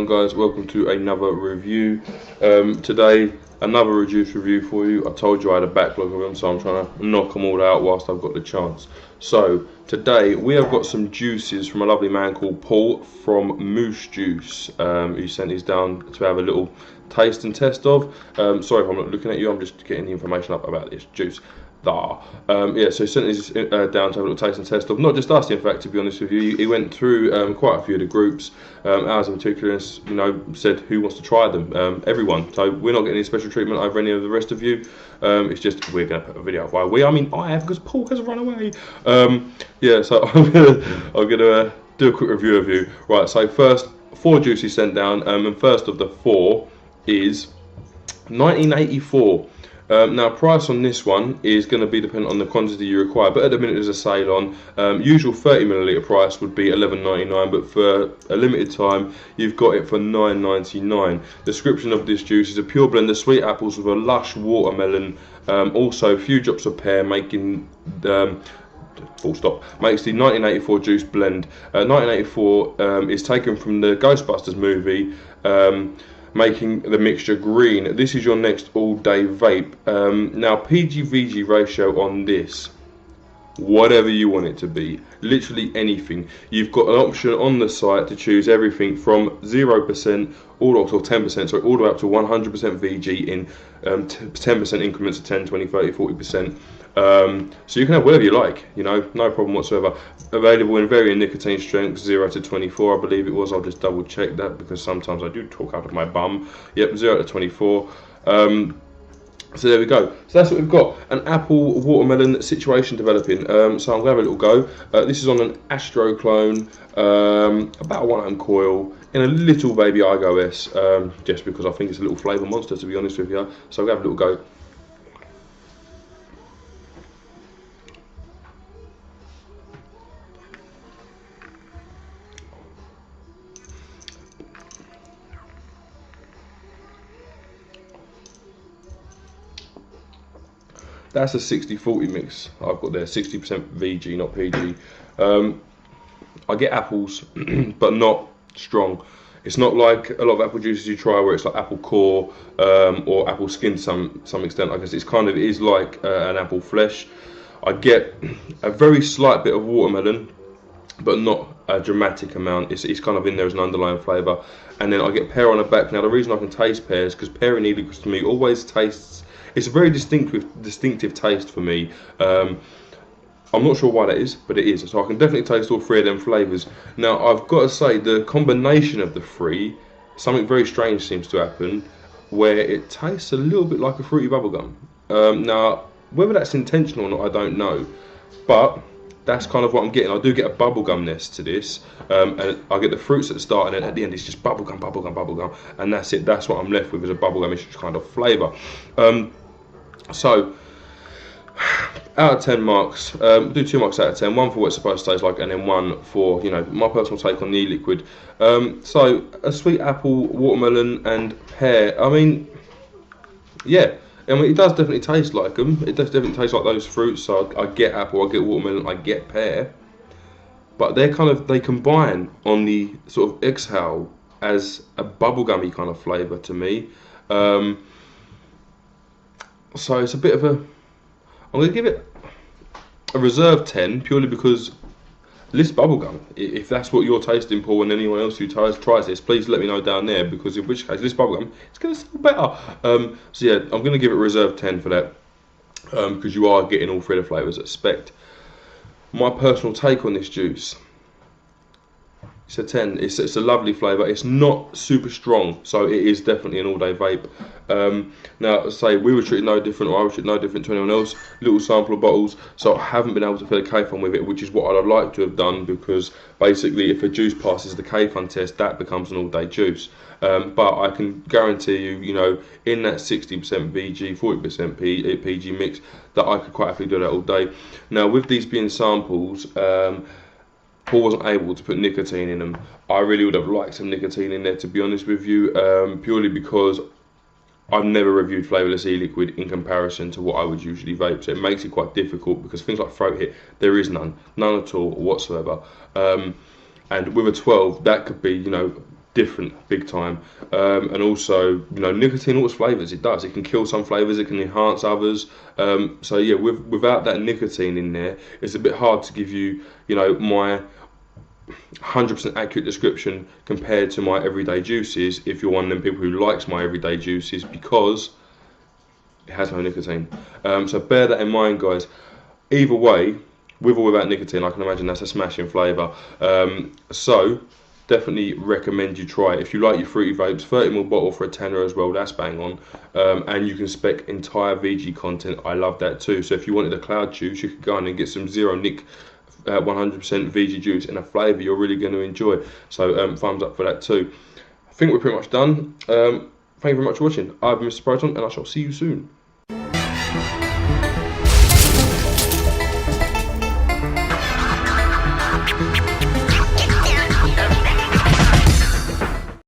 on, guys? Welcome to another review. Today, another reduced review for you. I told you I had a backlog of them, so I'm trying to knock them all out whilst I've got the chance. So today we have got some juices from a lovely man called Paul from Moose Juice. He sent these down to have a little taste and test of. Sorry if I'm not looking at you, I'm just getting the information up about this juice. Yeah, so he sent these down to have a little taste and test of, not just us, in fact, to be honest with you. He went through quite a few of the groups, ours in particular, and, said who wants to try them. Everyone. So we're not getting any special treatment over any of the rest of you. It's just we're going to put a video up. Why we? I mean, I have, because Paul has run away. Yeah, so I'm gonna do a quick review of you. Right. So first, 4 juices sent down, and first of the 4 is 1984. Now, price on this one is going to be dependent on the quantity you require, but at the minute there's a sale on. Usual 30ml price would be $11.99, but for a limited time you've got it for $9.99. Description of this juice is a pure blend of sweet apples with a lush watermelon, also a few drops of pear, making full stop, makes the 1984 juice blend. 1984 is taken from the Ghostbusters movie, making the mixture green. This is your next all-day vape. Now, PG-VG ratio on this, whatever you want it to be, literally anything. You've got an option on the site to choose everything from 0% all up to 10%, so all the way up to 100% VG in 10% increments of 10, 20, 30, 40%. So you can have whatever you like, no problem whatsoever. Available in varying nicotine strengths, 0 to 24, I believe it was. I'll just double check that because sometimes I do talk out of my bum. Yep, 0 to 24. So there we go. So that's what we've got, an apple watermelon situation developing. So I'm going to have a little go. This is on an Astro clone, about a 1 ohm coil, in a little baby iGo, just because I think it's a little flavour monster, to be honest with you. So I'm going to have a little go. That's a 60-40 mix I've got there, 60% VG, not PG. I get apples, but not strong. It's not like a lot of apple juices you try where it's like apple core or apple skin to some extent. I guess it is like an apple flesh. I get a very slight bit of watermelon, but not a dramatic amount. It's kind of in there as an underlying flavour. And then I get pear on the back. Now, the reason I can taste pear is because pear and e-liquids to me always tastes, it's a very distinctive taste for me. I'm not sure why that is, but it is. So I can definitely taste all 3 of them flavours. Now, I've got to say, the combination of the 3, something very strange seems to happen, where it tastes a little bit like a fruity bubblegum. Now, whether that's intentional or not, I don't know. But that's kind of what I'm getting. I do get a bubblegumness to this, and I get the fruits at the start, and then at the end it's just bubblegum, bubblegum, bubblegum, and that's it. That's what I'm left with, is a bubblegum-ish kind of flavour. So, out of 10 marks, do 2 marks out of 10, 1 for what it's supposed to taste like, and then 1 for, my personal take on the e-liquid. So, a sweet apple, watermelon, and pear. I mean, yeah. I mean, it does definitely taste like them. It does definitely taste like those fruits. So I get apple, I get watermelon, I get pear. But they combine on the sort of exhale as a bubblegummy kind of flavour to me. So it's a bit of a, I'm going to give it a reserve 10, purely because this bubblegum, if that's what you're tasting, Paul, and anyone else who tries this, please let me know down there, because in which case this bubblegum, it's going to sell better. So yeah, I'm going to give it reserve 10 for that, because you are getting all 3 of the flavours at spec. My personal take on this juice, it's a 10. It's a lovely flavour. It's not super strong, so it is definitely an all-day vape. Now, say we were treated no different, or I was treated no different to anyone else. Little sample of bottles, so I haven't been able to fill a K-Fun with it, which is what I'd have liked to have done, because basically, if a juice passes the K-Fun test, that becomes an all-day juice. But I can guarantee you, in that 60% VG, 40% PG mix, that I could quite happily do that all day. Now, with these being samples, Paul wasn't able to put nicotine in them. I really would have liked some nicotine in there, to be honest with you, purely because I've never reviewed flavourless e-liquid in comparison to what I would usually vape, so it makes it quite difficult, because things like throat hit, there is none at all whatsoever. And with a 12, that could be, different, big time. And also, you know, nicotine alters flavors. It does. It can kill some flavors. It can enhance others. So yeah, without that nicotine in there, it's a bit hard to give you, you know, my 100% accurate description compared to my everyday juices. If you're one of them people who likes my everyday juices, because it has no nicotine. So bear that in mind, guys. Either way, with or without nicotine, I can imagine that's a smashing flavour. So definitely recommend you try it. If you like your fruity vapes, 30ml bottle for a tenner as well, that's bang on. And you can spec entire VG content. I love that too. So if you wanted a cloud juice, you could go in and get some zero nic 100% VG juice in a flavour you're really going to enjoy. So thumbs up for that too. I think we're pretty much done. Thank you very much for watching. I've been Mr. Proton, and I shall see you soon.